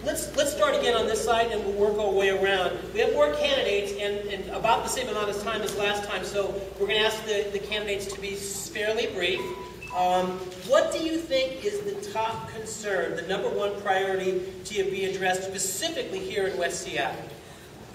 Let's start again on this side, and we'll work our way around. We have more candidates, and about the same amount of time as last time, so we're going to ask the candidates to be fairly brief. What do you think is the top concern, the #1 priority to be addressed specifically here in West Seattle?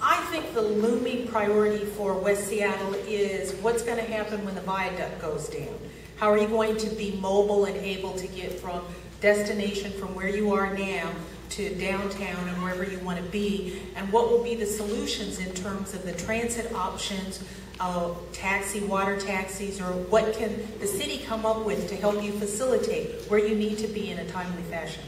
I think the looming priority for West Seattle is what's going to happen when the viaduct goes down. How are you going to be mobile and able to get from destination from where you are now to downtown and wherever you want to be, and what will be the solutions in terms of the transit options, taxi, water taxis, or what can the city come up with to help you facilitate where you need to be in a timely fashion?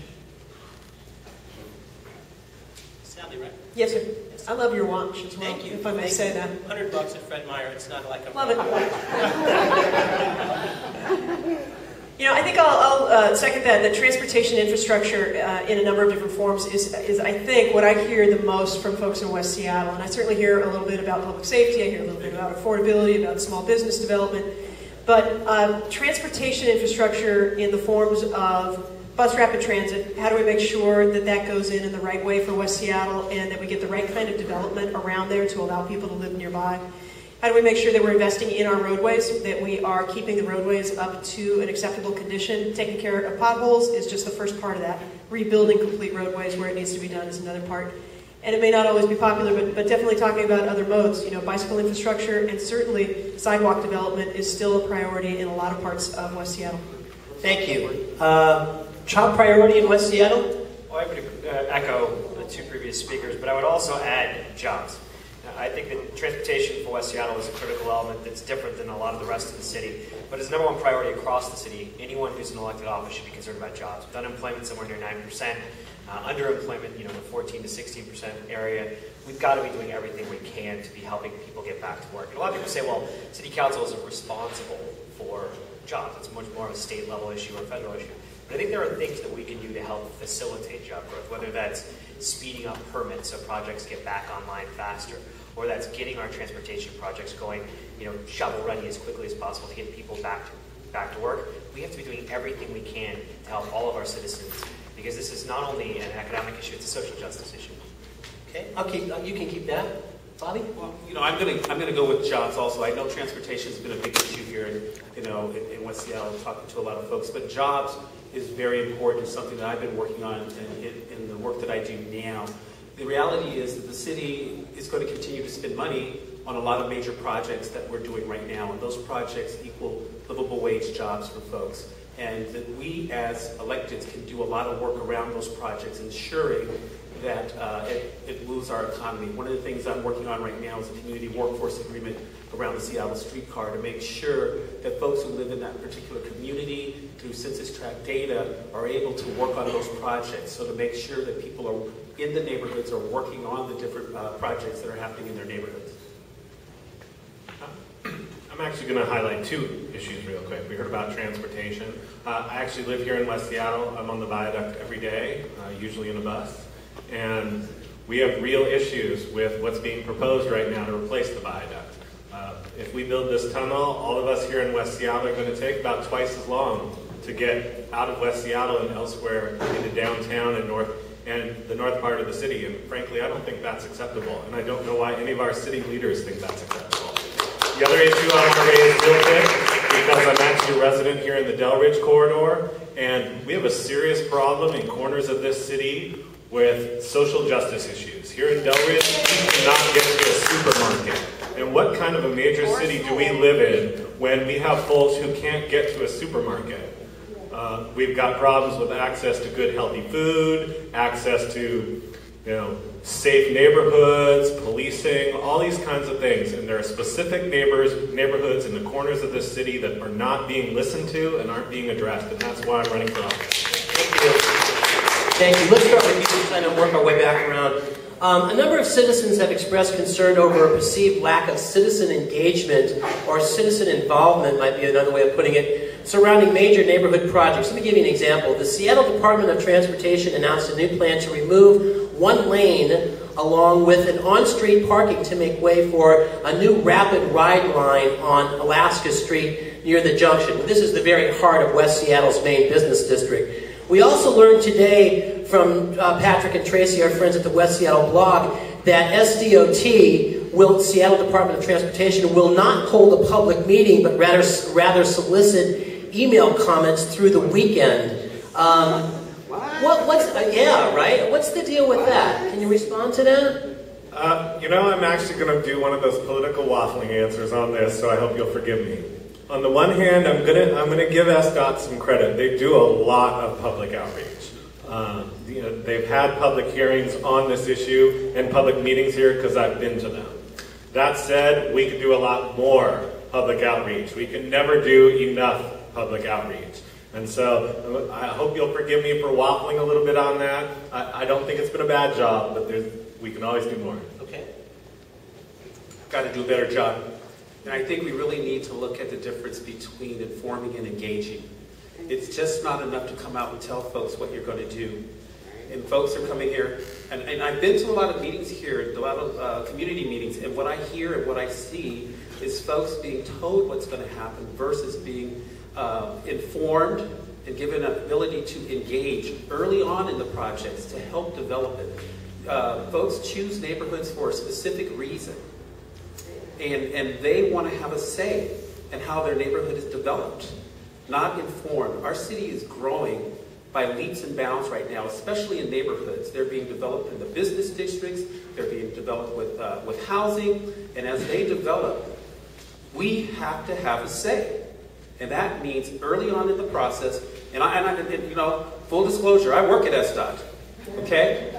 Sally, right? Yes, sir. I love your watch as well, Thank you. if I may say that. $100 at Fred Meyer. It's not like a love it. You know, I think I'll second that. The transportation infrastructure in a number of different forms is, I think, what I hear the most from folks in West Seattle. And I certainly hear a little bit about public safety. I hear a little bit about affordability, about small business development. But transportation infrastructure in the forms of bus rapid transit, how do we make sure that that goes in the right way for West Seattle and that we get the right kind of development around there to allow people to live nearby? How do we make sure that we're investing in our roadways, that we are keeping the roadways up to an acceptable condition? Taking care of potholes is just the first part of that. Rebuilding complete roadways where it needs to be done is another part. And it may not always be popular, but definitely talking about other modes. You know, bicycle infrastructure and certainly sidewalk development is still a priority in a lot of parts of West Seattle. Thank you. Top priority in West Seattle? Well, I would echo the two previous speakers, but I would also add jobs. I think that transportation for West Seattle is a critical element that's different than a lot of the rest of the city, but it's #1 priority across the city. Anyone who's in elected office should be concerned about jobs. With unemployment somewhere near 9%, underemployment, in the 14 to 16% area, we've got to be doing everything we can to be helping people get back to work. And a lot of people say, well, city council isn't responsible for jobs. It's much more of a state level issue or a federal issue. But I think there are things that we can do to help facilitate job growth, whether that's speeding up permits so projects get back online faster, or that's getting our transportation projects going, shovel ready as quickly as possible to get people back to work. We have to be doing everything we can to help all of our citizens, because this is not only an economic issue, it's a social justice issue. Okay, you can keep that. Bobby? Well, I'm gonna go with jobs also. I know transportation has been a big issue here in West Seattle, talking to a lot of folks, but jobs is very important. It's something that I've been working on in the work that I do now. The reality is that the city is going to continue to spend money on a lot of major projects that we're doing right now, and those projects equal livable wage jobs for folks. And that we as electeds can do a lot of work around those projects, ensuring that it moves our economy. One of the things I'm working on right now is a community workforce agreement around the Seattle streetcar to make sure that folks who live in that particular community through census tract data are able to work on those projects. So to make sure that people are in the neighborhoods are working on the different projects that are happening in their neighborhoods. I'm actually going to highlight two issues real quick. We heard about transportation. I actually live here in West Seattle. I'm on the viaduct every day, usually in a bus. And we have real issues with what's being proposed right now to replace the viaduct. If we build this tunnel, all of us here in West Seattle are going to take about twice as long to get out of West Seattle and elsewhere into downtown and the north part of the city. And frankly, I don't think that's acceptable. And I don't know why any of our city leaders think that's acceptable. The other issue I want to raise real quick, because I'm actually a resident here in the Delridge corridor, and we have a serious problem in corners of this city with social justice issues. Here in Delridge, we cannot get to a supermarket. And what kind of a major city do we live in when we have folks who can't get to a supermarket? We've got problems with access to good, healthy food, access to, safe neighborhoods, policing, all these kinds of things. And there are specific neighborhoods in the corners of this city that are not being listened to and aren't being addressed. And that's why I'm running for office. Thank you. Thank you. Let's start with you to kind of work our way back around. A number of citizens have expressed concern over a perceived lack of citizen engagement, or citizen involvement might be another way of putting it, surrounding major neighborhood projects. Let me give you an example. The Seattle Department of Transportation announced a new plan to remove one lane along with an on-street parking to make way for a new rapid ride line on Alaska Street near the junction. This is the very heart of West Seattle's main business district. We also learned today from Patrick and Tracy, our friends at the West Seattle blog, that SDOT, Seattle Department of Transportation, will not hold a public meeting, but rather solicit email comments through the weekend. Yeah, right? What's the deal with that? Can you respond to that? You know, I'm actually going to do one of those political waffling answers on this, so I hope you'll forgive me. On the one hand, I'm gonna give SDOT some credit. They do a lot of public outreach. You know, they've had public hearings on this issue and public meetings here because I've been to them. That said, we could do a lot more public outreach. We can never do enough public outreach. And so I hope you'll forgive me for waffling a little bit on that. I don't think it's been a bad job, but we can always do more. Okay. Got to do a better job. And I think we really need to look at the difference between informing and engaging. It's just not enough to come out and tell folks what you're going to do. And folks are coming here, and I've been to a lot of meetings here, a lot of community meetings, and what I hear and what I see is folks being told what's going to happen versus being informed and given an ability to engage early on in the projects to help develop it. Folks choose neighborhoods for a specific reason, and they want to have a say in how their neighborhood is developed, not informed. Our city is growing by leaps and bounds right now, especially in neighborhoods. They're being developed in the business districts, they're being developed with housing, and as they develop, we have to have a say. And that means early on in the process, and you know, full disclosure, I work at SDOT, okay?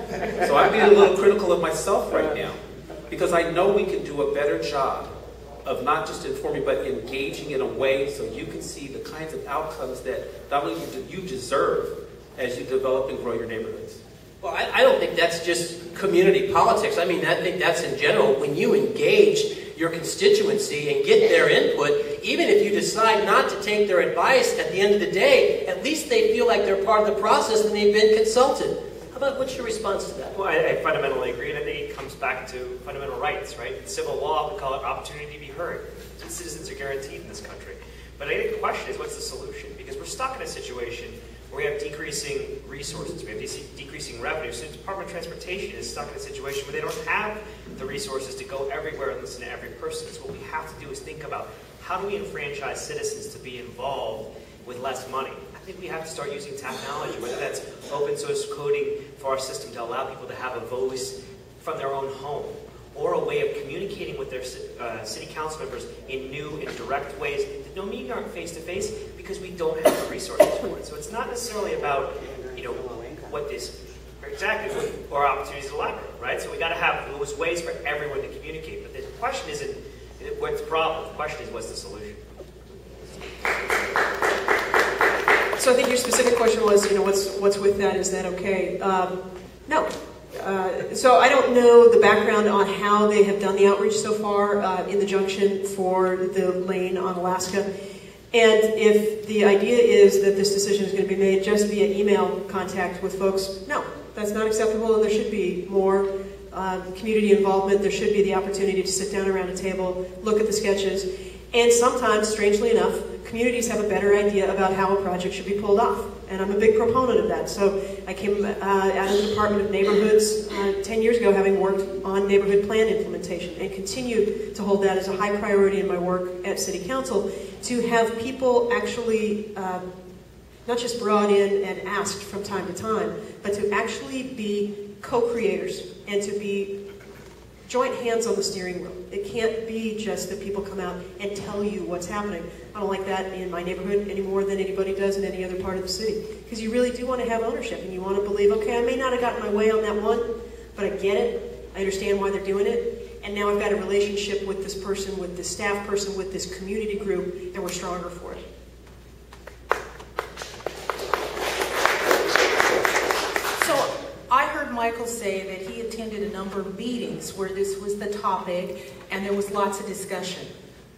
So I'm being a little critical of myself right now, because I know we can do a better job of not just informing, but engaging in a way so you can see the kinds of outcomes that not only you deserve as you develop and grow your neighborhoods. Well, I don't think that's just community politics. I mean, I think that's in general. When you engage your constituency and get their input, even if you decide not to take their advice at the end of the day, at least they feel like they're part of the process and they've been consulted. How about, what's your response to that? Well, I fundamentally agree, and I think it comes back to fundamental rights, right? In civil law, we call it opportunity to be heard. Citizens are guaranteed in this country. But I think the question is, what's the solution? Because we're stuck in a situation where we have decreasing resources, we have decreasing revenue. So the Department of Transportation is stuck in a situation where they don't have the resources to go everywhere and listen to every person. So what we have to do is think about, how do we enfranchise citizens to be involved with less money? I think we have to start using technology, whether that's open source coding for our system to allow people to have a voice from their own home, or a way of communicating with their city council members in new and direct ways that don't mean aren't face-to-face, because we don't have the resources for it. So it's not necessarily about, you know, what this exactly or opportunities to library, right? So we got to have those ways for everyone to communicate. But the question isn't what's the problem. The question is, what's the solution? So I think your specific question was, you know, what's with that? Is that okay? No. So I don't know the background on how they have done the outreach so far in the junction for the lane on Alaska. And if the idea is that this decision is going to be made just via email contact with folks, no, that's not acceptable, and there should be more community involvement. There should be the opportunity to sit down around a table, look at the sketches, and sometimes, strangely enough, communities have a better idea about how a project should be pulled off. And I'm a big proponent of that. So I came out of the Department of Neighborhoods 10 years ago, having worked on neighborhood plan implementation, and continue to hold that as a high priority in my work at City Council, to have people actually not just brought in and asked from time to time, but to actually be co-creators and to be joint hands on the steering wheel. It can't be just that people come out and tell you what's happening. I don't like that in my neighborhood any more than anybody does in any other part of the city. Because you really do want to have ownership, and you want to believe, okay, I may not have gotten my way on that one, but I get it. I understand why they're doing it. And now I've got a relationship with this person, with this staff person, with this community group, and we're stronger for it. I heard Michael say that he attended a number of meetings where this was the topic and there was lots of discussion.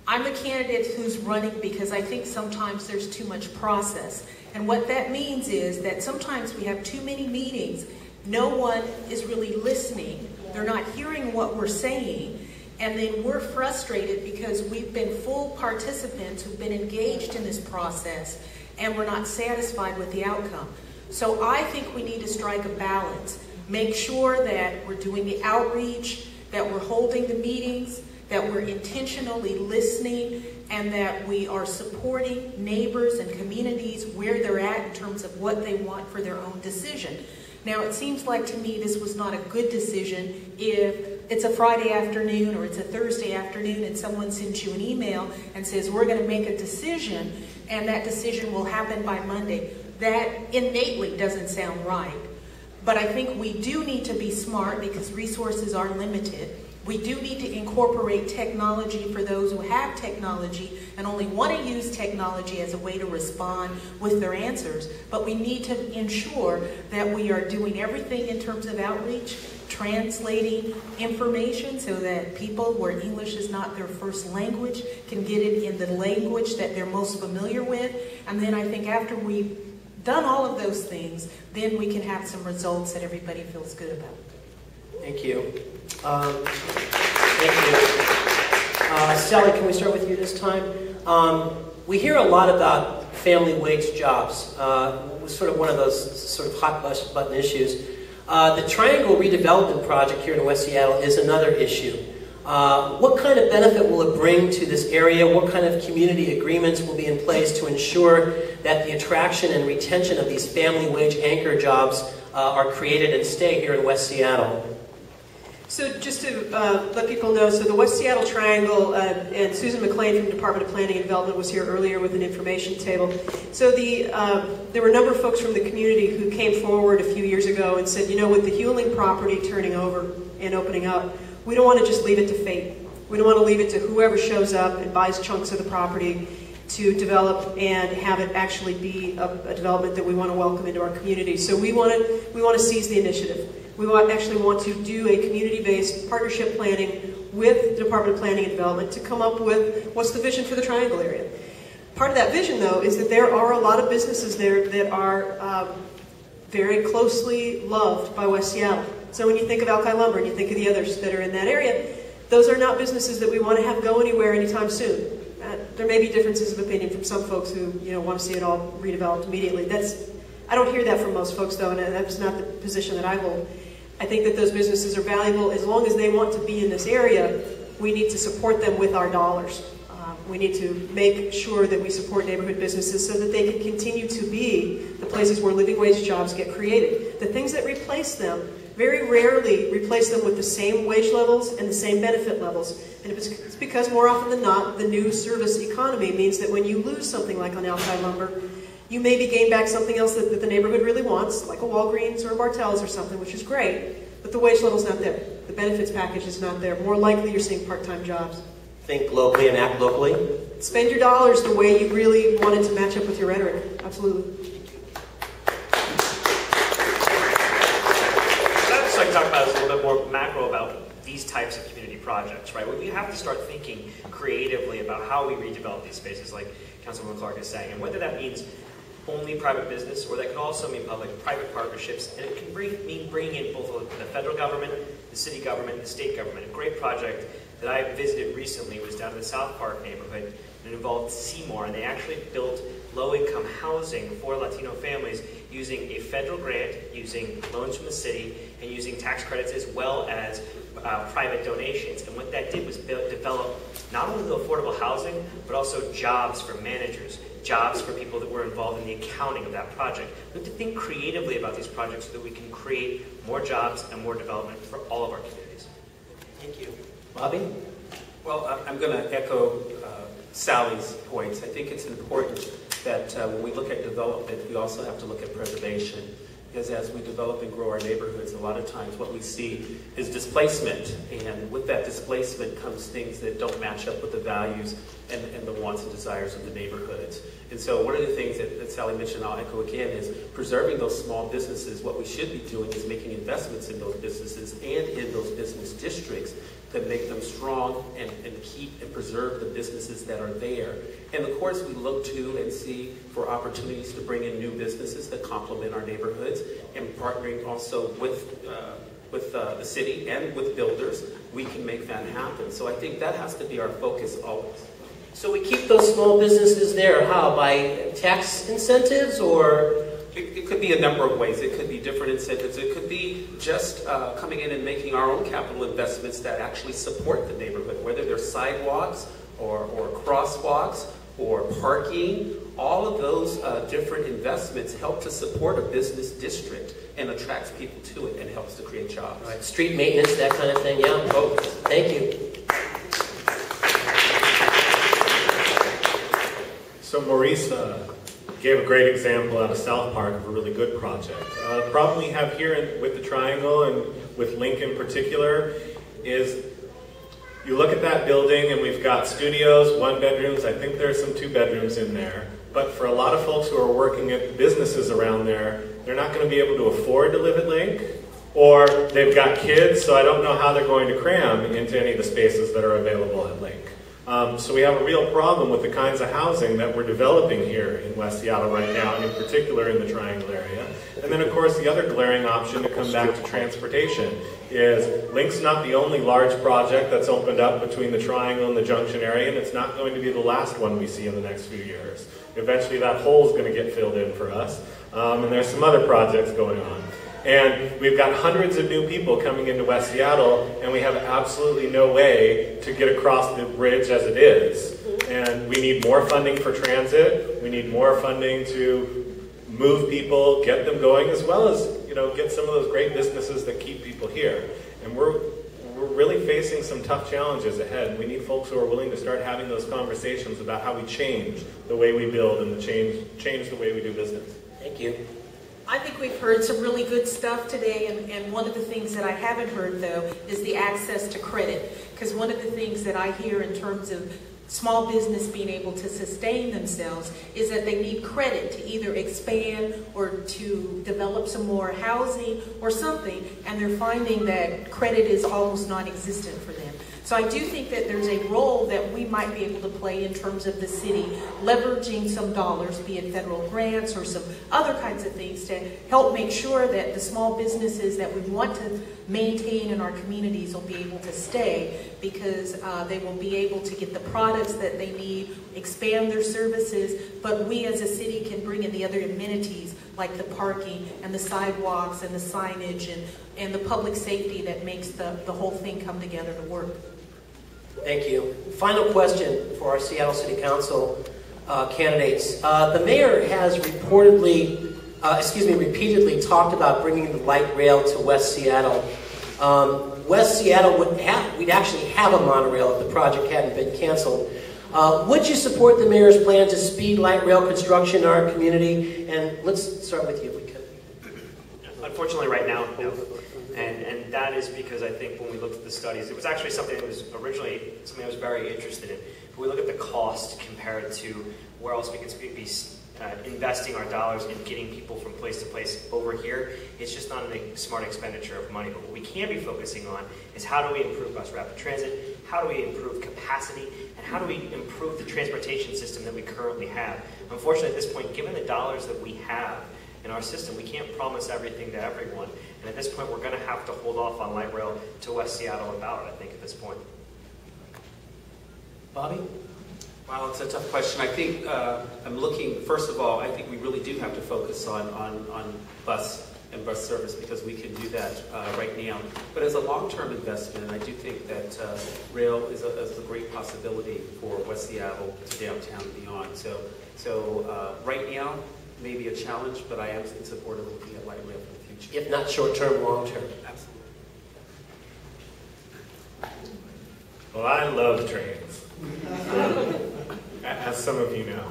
I'm the candidate who's running because I think sometimes there's too much process. And what that means is that sometimes we have too many meetings. No one is really listening. They're not hearing what we're saying. And then we're frustrated because we've been full participants who've been engaged in this process and we're not satisfied with the outcome. So I think we need to strike a balance. Make sure that we're doing the outreach, that we're holding the meetings, that we're intentionally listening, and that we are supporting neighbors and communities where they're at in terms of what they want for their own decision. Now, it seems like to me this was not a good decision if it's a Friday afternoon or it's a Thursday afternoon and someone sends you an email and says, we're going to make a decision, and that decision will happen by Monday. That innately doesn't sound right. But I think we do need to be smart because resources are limited. We do need to incorporate technology for those who have technology and only want to use technology as a way to respond with their answers. But we need to ensure that we are doing everything in terms of outreach, translating information so that people where English is not their first language can get it in the language that they're most familiar with. And then I think after we've done all of those things, then we can have some results that everybody feels good about. Thank you. Thank you. Sally, can we start with you this time? We hear a lot about family wage jobs. It was sort of one of those sort of hot button issues. The Triangle redevelopment project here in West Seattle is another issue. What kind of benefit will it bring to this area? What kind of community agreements will be in place to ensure that the attraction and retention of these family wage anchor jobs are created and stay here in West Seattle? So just to let people know, so the West Seattle Triangle, and Susan McLean from the Department of Planning and Development was here earlier with an information table. So there were a number of folks from the community who came forward a few years ago and said, you know, with the Hewling property turning over and opening up, we don't want to just leave it to fate. We don't want to leave it to whoever shows up and buys chunks of the property to develop and have it actually be a development that we want to welcome into our community. So we want to seize the initiative. We actually want to do a community-based partnership planning with the Department of Planning and Development to come up with what's the vision for the Triangle area. Part of that vision, though, is that there are a lot of businesses there that are very closely loved by West Seattle. So when you think of Alki Lumber and you think of the others that are in that area, those are not businesses that we want to have go anywhere anytime soon. There may be differences of opinion from some folks who want to see it all redeveloped immediately. I don't hear that from most folks, though, and that's not the position that I hold. I think that those businesses are valuable. As long as they want to be in this area, we need to support them with our dollars. We need to make sure that we support neighborhood businesses so that they can continue to be the places where living wage jobs get created. The things that replace them very rarely replace them with the same wage levels and the same benefit levels. And it's because more often than not, the new service economy means that when you lose something like on Alki Lumber, you maybe gain back something else that the neighborhood really wants, like a Walgreens or a Bartell's or something, which is great, but the wage level's not there. The benefits package is not there. More likely you're seeing part-time jobs. Think locally and act locally. Spend your dollars the way you really want it to match up with your rhetoric. Absolutely. I'd just like to talk about this a little bit more macro about these types of community projects, right? We have to start thinking creatively about how we redevelop these spaces, like Councilwoman Clark is saying, and whether that means only private business, or that can also mean public-private partnerships, and it can mean bringing in both the federal government, the city government, and the state government. A great project that I visited recently was down in the South Park neighborhood, and it involved Seymour, and they actually built low-income housing for Latino families using a federal grant, using loans from the city, and using tax credits as well as private donations. And what that did was develop not only the affordable housing, but also jobs for managers, jobs for people that were involved in the accounting of that project. We have to think creatively about these projects so that we can create more jobs and more development for all of our communities. Thank you. Bobby? Well, I'm going to echo Sally's points. I think it's important that when we look at development, we also have to look at preservation. Because as we develop and grow our neighborhoods, a lot of times what we see is displacement. And with that displacement comes things that don't match up with the values and the wants and desires of the neighborhoods. And so one of the things that Sally mentioned, I'll echo again, is preserving those small businesses. What we should be doing is making investments in those businesses and in those business districts to make them strong and keep and preserve the businesses that are there. And of course, we look to and see for opportunities to bring in new businesses that complement our neighborhoods, and partnering also with the city and with builders, we can make that happen. So I think that has to be our focus always. So we keep those small businesses there, how? By tax incentives or It could be a number of ways. It could be different incentives. It could be just coming in and making our own capital investments that actually support the neighborhood, whether they're sidewalks or crosswalks or parking. All of those different investments help to support a business district and attracts people to it and helps to create jobs. Right. Street maintenance, that kind of thing, yeah? Both. Thank you. So Maurice gave a great example out of South Park of a really good project. The problem we have here with the Triangle and with Link in particular is you look at that building and we've got studios, 1-bedrooms, I think there's some 2-bedrooms in there. But for a lot of folks who are working at businesses around there, they're not going to be able to afford to live at Link, or they've got kids, so I don't know how they're going to cram into any of the spaces that are available at Link. So we have a real problem with the kinds of housing that we're developing here in West Seattle right now, and in particular in the Triangle area. And then of course the other glaring option to come back to transportation is Link's not the only large project that's opened up between the Triangle and the Junction area, and it's not going to be the last one we see in the next few years. Eventually that hole is going to get filled in for us, and there's some other projects going on. And we've got hundreds of new people coming into West Seattle, and we have absolutely no way to get across the bridge as it is. And we need more funding for transit. We need more funding to move people, get them going, as well as, you know, get some of those great businesses that keep people here. And we're really facing some tough challenges ahead. We need folks who are willing to start having those conversations about how we change the way we build and change the way we do business. Thank you. I think we've heard some really good stuff today, and one of the things that I haven't heard, though, is the access to credit. Because one of the things that I hear in terms of small business being able to sustain themselves is that they need credit to either expand or to develop some more housing or something, and they're finding that credit is almost non-existent for them. So I do think that there's a role that we might be able to play in terms of the city leveraging some dollars, be it federal grants or some other kinds of things, to help make sure that the small businesses that we want to maintain in our communities will be able to stay, because they will be able to get the products that they need, expand their services, but we as a city can bring in the other amenities like the parking and the sidewalks and the signage and the public safety that makes the whole thing come together to work. Thank you. Final question for our Seattle City Council candidates. The mayor has repeatedly talked about bringing the light rail to West Seattle. West Seattle we'd actually have a monorail if the project hadn't been canceled. Would you support the mayor's plan to speed light rail construction in our community? And let's start with you, if we could. Unfortunately, right now, no. And that is because I think when we looked at the studies, it was actually something that was originally something I was very interested in. If we look at the cost compared to where else we could be investing our dollars in getting people from place to place over here, it's just not a smart expenditure of money. But what we can be focusing on is how do we improve bus rapid transit, how do we improve capacity, and how do we improve the transportation system that we currently have. Unfortunately, at this point, given the dollars that we have in our system, we can't promise everything to everyone. And at this point, we're going to have to hold off on light rail to West Seattle about it, I think, at this point. Bobby? Wow, it's a tough question. I think I'm looking, first of all, I think we really do have to focus on bus and bus service, because we can do that right now. But as a long-term investment, I do think that rail is a great possibility for West Seattle to downtown and beyond. So right now, maybe a challenge, but I am in support of looking at light rail for the future. If not short-term, long-term. Absolutely. Well, I love trains, as some of you know.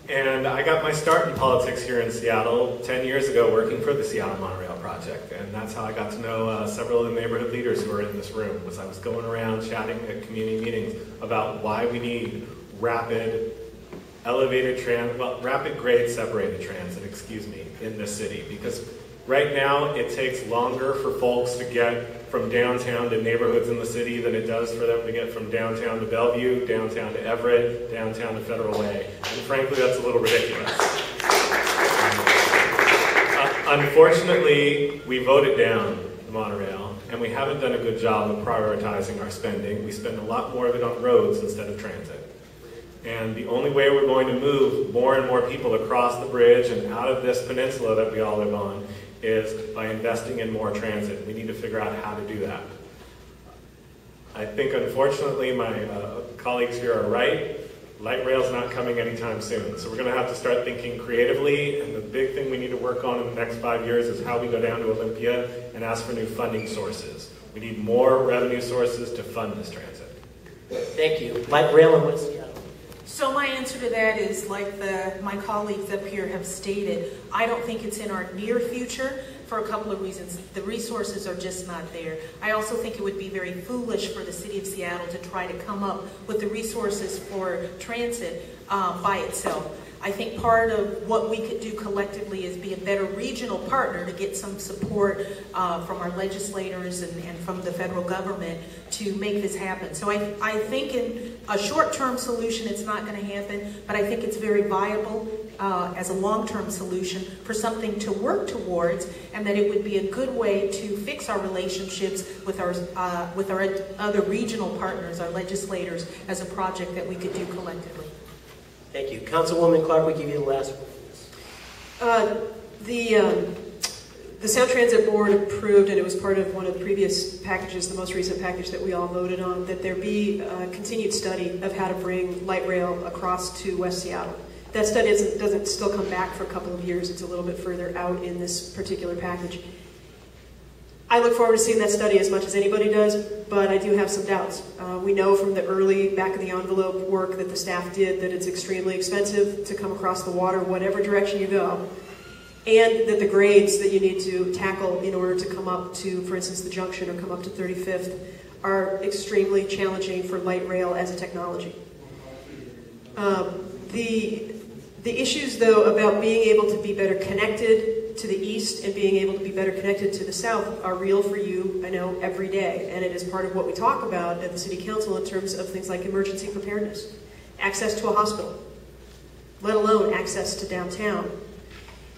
And I got my start in politics here in Seattle 10 years ago working for the Seattle Monorail Project. And that's how I got to know several of the neighborhood leaders who are in this room, was I was going around chatting at community meetings about why we need rapid grade separated transit, in this city. Because right now it takes longer for folks to get from downtown to neighborhoods in the city than it does for them to get from downtown to Bellevue, downtown to Everett, downtown to Federal Way. And frankly, that's a little ridiculous. Unfortunately, we voted down the monorail, and we haven't done a good job of prioritizing our spending. We spend a lot more of it on roads instead of transit. And the only way we're going to move more and more people across the bridge and out of this peninsula that we all live on is by investing in more transit. We need to figure out how to do that. I think, unfortunately, my colleagues here are right. Light rail's not coming anytime soon. So we're going to have to start thinking creatively, and the big thing we need to work on in the next 5 years is how we go down to Olympia and ask for new funding sources. We need more revenue sources to fund this transit. Thank you. Light rail in West Seattle. So my answer to that is, like my colleagues up here have stated, I don't think it's in our near future for a couple of reasons. The resources are just not there. I also think it would be very foolish for the city of Seattle to try to come up with the resources for transit by itself. I think part of what we could do collectively is be a better regional partner to get some support from our legislators and from the federal government to make this happen. So I think in a short-term solution it's not going to happen, but I think it's very viable as a long-term solution for something to work towards, and that it would be a good way to fix our relationships with our other regional partners, our legislators, as a project that we could do collectively. Thank you. Councilwoman Clark, we give you the last one. The Sound Transit Board approved, and it was part of one of the previous packages, the most recent package that we all voted on, that there be a continued study of how to bring light rail across to West Seattle. That study doesn't still come back for a couple of years. It's a little bit further out in this particular package. I look forward to seeing that study as much as anybody does, but I do have some doubts. We know from the early back-of-the-envelope work that the staff did that it's extremely expensive to come across the water whatever direction you go, and that the grades that you need to tackle in order to come up to, for instance, the junction or come up to 35th are extremely challenging for light rail as a technology. The issues, though, about being able to be better connected to the east and being able to be better connected to the south are real for you, I know, every day. And it is part of what we talk about at the City Council in terms of things like emergency preparedness, access to a hospital, let alone access to downtown.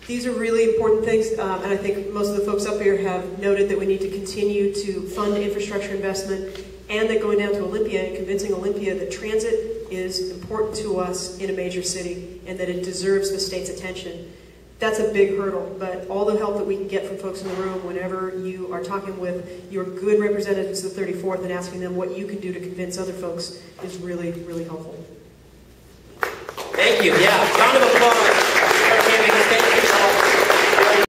These are really important things, and I think most of the folks up here have noted that we need to continue to fund infrastructure investment, and that going down to Olympia and convincing Olympia that transit is important to us in a major city and that it deserves the state's attention. That's a big hurdle, but all the help that we can get from folks in the room whenever you are talking with your good representatives of the 34th and asking them what you can do to convince other folks is really, really helpful. Thank you. Yeah, round of applause.